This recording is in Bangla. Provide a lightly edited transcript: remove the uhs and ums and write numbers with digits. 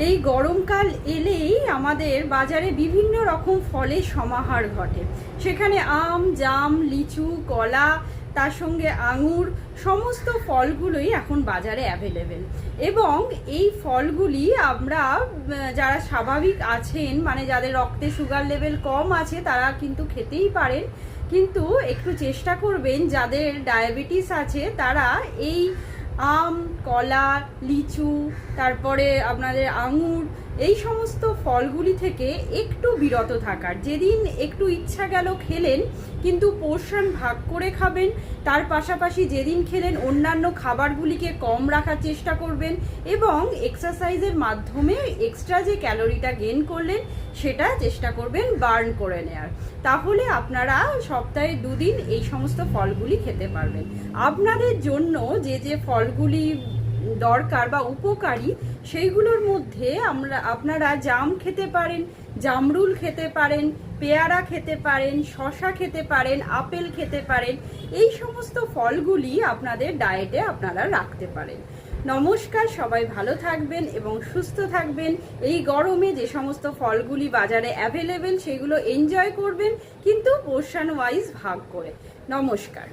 এই গরমকাল এলেই আমাদের বাজারে বিভিন্ন রকম ফলের সমাহার ঘটে। সেখানে আম, জাম, লিচু, কলা, তার সঙ্গে আঙুর, সমস্ত ফলগুলোই এখন বাজারে অ্যাভেলেবেল। এবং এই ফলগুলি আমরা যারা স্বাভাবিক আছেন, মানে যাদের রক্তে সুগার লেভেল কম আছে, তারা কিন্তু খেতেই পারেন। কিন্তু একটু চেষ্টা করবেন, যাদের ডায়াবেটিস আছে তারা এই আম, কলা, লিচু, তারপরে আপনাদের আঙুর, এই সমস্ত ফলগুলি থেকে একটু বিরত থাকার। যেদিন একটু ইচ্ছা গেল খেলেন, কিন্তু পোর্শন ভাগ করে খাবেন। তার পাশাপাশি যেদিন খেলেন অন্যান্য খাবারগুলিকে কম রাখার চেষ্টা করবেন এবং এক্সারসাইজের মাধ্যমে এক্সট্রা যে ক্যালোরিটা গেইন করলেন সেটা চেষ্টা করবেন বার্ন করে নেয়ার। তাহলে আপনারা সপ্তাহে 2 দিন এই সমস্ত ফলগুলি খেতে পারবেন। আপনাদের জন্য যে যে ফলগুলি দরকার বা উপকারী সেইগুলোর মধ্যে আপনারা জাম খেতে পারেন, জামরুল খেতে পারেন, পেয়ারা খেতে পারেন, শশা খেতে পারেন, আপেল খেতে পারেন। এই সমস্ত ফলগুলি আপনাদের ডায়েটে আপনারা রাখতে পারেন। নমস্কার, সবাই ভালো থাকবেন এবং সুস্থ থাকবেন। এই গরমে যে সমস্ত ফলগুলি বাজারে অ্যাভেলেবেল সেগুলো এনজয় করবেন, কিন্তু পোর্শন ওয়াইজ ভাগ করে। নমস্কার।